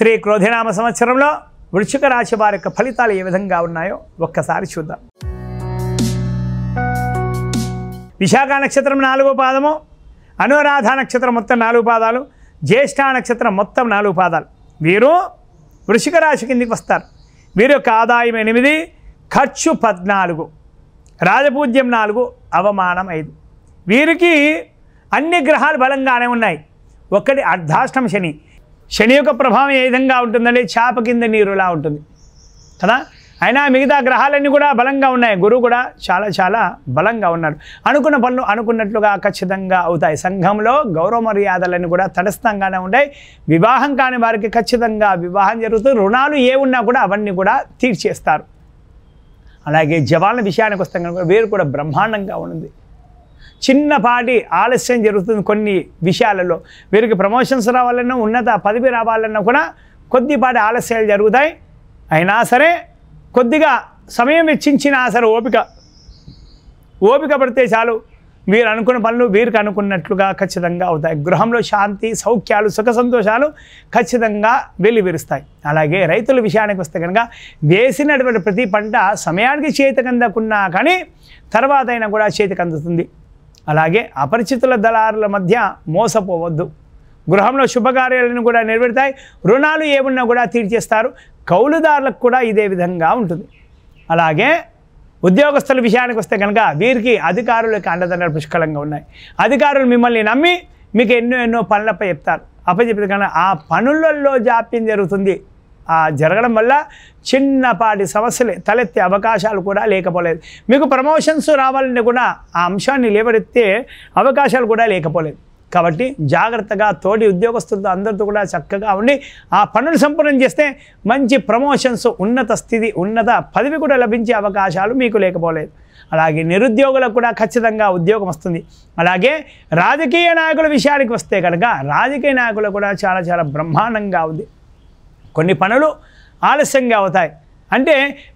శ్రీ క్రోధినామ సంవత్సరంలో వృశ్చిక రాశి వారి యొక్క ఫలితాలు ఏ విధంగా ఉన్నాయో ఒక్కసారి చూద్దాం. విశాఖ నక్షత్రం 4వ పాదము, అనురాధ నక్షత్రం మొత్తం 4 పాదాలు, జ్యేష్ఠ నక్షత్రం మొత్తం 4 పాదాలు. వీరు వృశ్చిక రాశి కిందికి వస్తారు. వీరి యొక్క ఆదాయం 8, ఖర్చు 14, రాజపూజ్యం 4, అవమానం 5. వీరికి అన్ని గ్రహాలు బలంగానే ఉన్నాయి. ఒకటి అర్ధాష్టమ శని. శని యొక్క ప్రభావం ఏ విధంగా ఉంటుందంటే చాప కింద నీరులా ఉంటుంది కదా. అయినా మిగతా గ్రహాలన్నీ కూడా బలంగా ఉన్నాయి. గురువు కూడా చాలా చాలా బలంగా ఉన్నాడు. అనుకున్న పనులు అనుకున్నట్లుగా ఖచ్చితంగా అవుతాయి. సంఘంలో గౌరవ మర్యాదలన్నీ కూడా తటస్థంగానే ఉంటాయి. వివాహం కాని వారికి ఖచ్చితంగా వివాహం జరుగుతుంది. రుణాలు ఏ ఉన్నా కూడా అవన్నీ కూడా తీర్చేస్తారు. అలాగే జవాన్ల విషయానికి వస్తాం కనుక వీరు కూడా బ్రహ్మాండంగా ఉంది. చిన్నపాటి ఆలస్యం జరుగుతుంది కొన్ని విషయాలలో. వీరికి ప్రమోషన్స్ రావాలన్నా, ఉన్నత పదవి రావాలన్నా కూడా కొద్దిపాటి ఆలస్యాలు జరుగుతాయి. అయినా సరే కొద్దిగా సమయం వెచ్చించినా సరే ఓపిక పడితే చాలు, వీరు అనుకున్న పనులు వీరికి అనుకున్నట్లుగా ఖచ్చితంగా అవుతాయి. గృహంలో శాంతి, సౌఖ్యాలు, సుఖ సంతోషాలు ఖచ్చితంగా వెల్లివిరుస్తాయి. అలాగే రైతుల విషయానికి వస్తే కనుక వేసినటువంటి ప్రతి పంట సమయానికి చేతికి అందకున్నా కానీ తర్వాత అయినా కూడా చేతికి అందుతుంది. అలాగే అపరిచితుల దళారుల మధ్య మోసపోవద్దు. గృహంలో శుభకార్యాలను కూడా నెరవేరుతాయి. రుణాలు ఏమున్నా కూడా తీర్చేస్తారు. కౌలుదారులకు కూడా ఇదే విధంగా ఉంటుంది. అలాగే ఉద్యోగస్తుల విషయానికి వస్తే కనుక వీరికి అధికారులకు అండదండలు పుష్కలంగా ఉన్నాయి. అధికారులు మిమ్మల్ని నమ్మి మీకు ఎన్నో పనులపై చెప్తారు. అప్పచెప్పితే కనుక ఆ పనులలో జాప్యం జరుగుతుంది. ఆ జరగడం వల్ల చిన్నపాటి సమస్యలు తలెత్తే అవకాశాలు కూడా లేకపోలేదు. మీకు ప్రమోషన్స్ రావాలంటే కూడా ఆ అంశాన్ని లేవనెత్తే అవకాశాలు కూడా లేకపోలేదు. కాబట్టి జాగ్రత్తగా తోటి ఉద్యోగస్తులతో అందరితో కూడా చక్కగా ఉండి ఆ పనులు సంపూర్ణం చేస్తే మంచి ప్రమోషన్స్, ఉన్నత స్థితి, ఉన్నత పదవి కూడా లభించే అవకాశాలు మీకు లేకపోలేదు. అలాగే నిరుద్యోగులకు కూడా ఖచ్చితంగా ఉద్యోగం వస్తుంది. అలాగే రాజకీయ నాయకుల విషయానికి వస్తే కనుక రాజకీయ నాయకులు కూడా చాలా చాలా బ్రహ్మాండంగా ఉంది. కొన్ని పనులు ఆలస్యంగా అవుతాయి. అంటే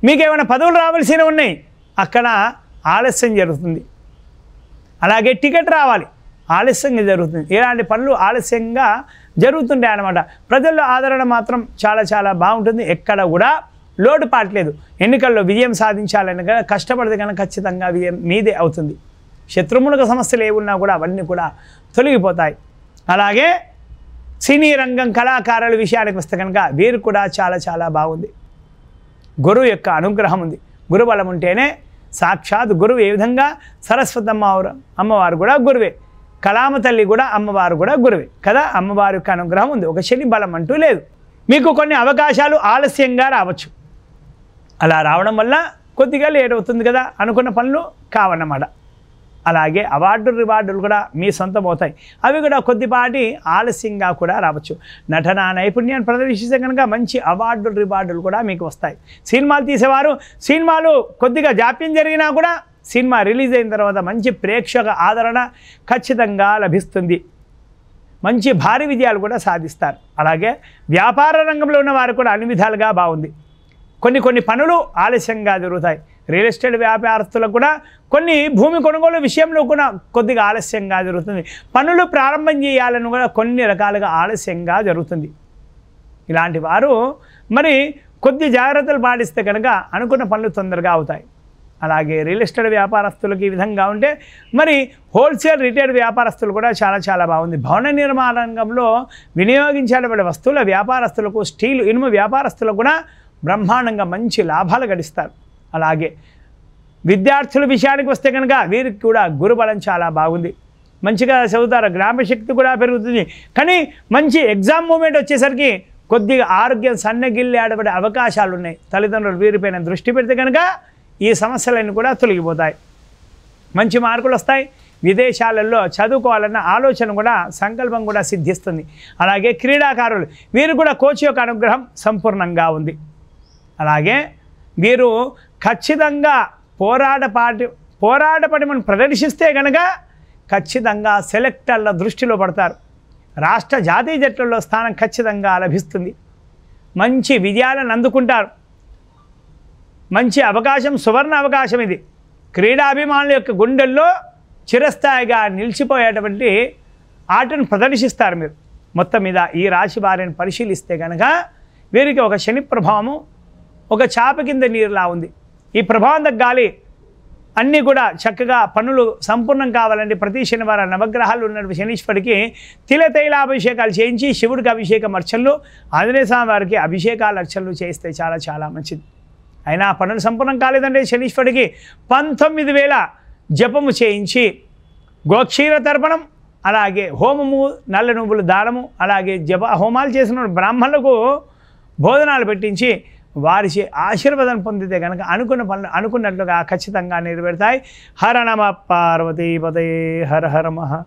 మీకు ఏమైనా పదవులు రావాల్సినవి ఉన్నాయి, అక్కడ ఆలస్యం జరుగుతుంది. అలాగే టికెట్ రావాలి, ఆలస్యంగా జరుగుతుంది. ఇలాంటి పనులు ఆలస్యంగా జరుగుతుంటాయి అన్నమాట. ప్రజల్లో ఆదరణ మాత్రం చాలా చాలా బాగుంటుంది. ఎక్కడ కూడా లోటుపాటు లేదు. ఎన్నికల్లో విజయం సాధించాలని కనుక కష్టపడితే కనుక ఖచ్చితంగా విజయం మీదే అవుతుంది. శత్రుముఖ సమస్యలు ఏమున్నా కూడా అవన్నీ కూడా తొలగిపోతాయి. అలాగే సినీ రంగం కళాకారుల విషయానికి వస్తే కనుక వీరు కూడా చాలా చాలా బాగుంది. గురువు యొక్క అనుగ్రహం ఉంది. గురుబలం ఉంటేనే సాక్షాత్ గురువు. ఏ విధంగా సరస్వతి అమ్మవారు కూడా గురువే, కళామ తల్లి కూడా అమ్మవారు కూడా గురువే కదా. అమ్మవారి యొక్క అనుగ్రహం ఉంది. ఒక శని బలం అంటూ లేదు. మీకు కొన్ని అవకాశాలు ఆలస్యంగా రావచ్చు. అలా రావడం వల్ల కొద్దిగా లేట్ అవుతుంది కదా, అనుకున్న పనులు కావన్నమాట. అలాగే అవార్డులు రివార్డులు కూడా మీ సొంతం అవుతాయి. అవి కూడా కొద్దిపాటి ఆలస్యంగా కూడా రావచ్చు. నటన నైపుణ్యాన్ని ప్రదర్శిస్తే కనుక మంచి అవార్డులు రివార్డులు కూడా మీకు వస్తాయి. సినిమాలు తీసేవారు సినిమాలు కొద్దిగా జాప్యం జరిగినా కూడా సినిమా రిలీజ్ అయిన తర్వాత మంచి ప్రేక్షక ఆదరణ ఖచ్చితంగా లభిస్తుంది. మంచి భారీ విజయాలు కూడా సాధిస్తారు. అలాగే వ్యాపార రంగంలో ఉన్న వారు కూడా అన్ని విధాలుగా బాగుంది. కొన్ని పనులు ఆలస్యంగా జరుగుతాయి. రియల్ ఎస్టేట్ వ్యాపారస్తులకు కూడా కొన్ని భూమి కొనుగోలు విషయంలో కూడా కొద్దిగా ఆలస్యంగా జరుగుతుంది. పనులు ప్రారంభం చేయాలని కూడా కొన్ని రకాలుగా ఆలస్యంగా జరుగుతుంది. ఇలాంటి వారు మరి కొద్ది జాగ్రత్తలు పాటిస్తే కనుక అనుకున్న పనులు తొందరగా అవుతాయి. అలాగే రియల్ ఎస్టేట్ వ్యాపారస్తులకు ఈ విధంగా ఉంటే మరి హోల్సేల్ రిటైల్ వ్యాపారస్తులు కూడా చాలా చాలా బాగుంది. భవన నిర్మాణ రంగంలో వినియోగించేటువంటి వస్తువుల వ్యాపారస్తులకు, స్టీల్ ఇనుము వ్యాపారస్తులకు కూడా బ్రహ్మాండంగా మంచి లాభాలు గడిస్తారు. అలాగే విద్యార్థుల విషయానికి వస్తే కనుక వీరికి కూడా గురుబలం చాలా బాగుంది. మంచిగా చదువుతారు, జ్ఞాపశక్తి కూడా పెరుగుతుంది. కానీ మంచి ఎగ్జామ్ మూమెంట్ వచ్చేసరికి కొద్దిగా ఆరోగ్యం సన్నగిల్లి ఆడబడే అవకాశాలు ఉన్నాయి. తల్లిదండ్రులు వీరిపైన దృష్టి పెడితే కనుక ఈ సమస్యలన్నీ కూడా తొలగిపోతాయి. మంచి మార్కులు వస్తాయి. విదేశాలలో చదువుకోవాలన్న ఆలోచన కూడా, సంకల్పం కూడా సిద్ధిస్తుంది. అలాగే క్రీడాకారులు వీరు కూడా కోచ్ యొక్క అనుగ్రహం సంపూర్ణంగా ఉంది. అలాగే వీరు ఖచ్చితంగా పోరాట పటిమను ప్రదర్శిస్తే కనుక ఖచ్చితంగా సెలెక్టర్ల దృష్టిలో పడతారు. రాష్ట్ర జాతీయ జట్లలో స్థానం ఖచ్చితంగా లభిస్తుంది. మంచి విజయాలను అందుకుంటారు. మంచి అవకాశం, సువర్ణ అవకాశం ఇది. క్రీడాభిమానుల యొక్క గుండెల్లో చిరస్థాయిగా నిలిచిపోయేటువంటి ఆటను ప్రదర్శిస్తారు మీరు. మొత్తం మీద ఈ రాశి వారిని పరిశీలిస్తే కనుక వీరికి ఒక శని ప్రభావము ఒక చాప కింద నీరులా ఉంది. ఈ ప్రభావం తగ్గాలి, అన్నీ కూడా చక్కగా పనులు సంపూర్ణం కావాలంటే ప్రతి శనివారం నవగ్రహాలు ఉన్నటువంటి శనీశ్వరుడికి తిలతైలాభిషేకాలు చేయించి శివుడికి అభిషేకం అర్చనలు, ఆంజనేయ స్వామి వారికి అభిషేకాలు అర్చనలు చేస్తే చాలా చాలా మంచిది. అయినా పనులు సంపూర్ణం కాలేదంటే శనీశ్వరుడికి 19,000 జపము చేయించి గోక్షీర తర్పణం, అలాగే హోమము, నల్ల నువ్వులు దానము, అలాగే జప హోమాలు చేసిన బ్రాహ్మణులకు భోజనాలు పెట్టించి వారి ఆశీర్వాదం పొందితే కనుక అనుకున్న పనులు అనుకున్నట్లుగా ఖచ్చితంగా నెరవేరుతాయి. హర నమ పార్వతీపతయే హర హర మహా.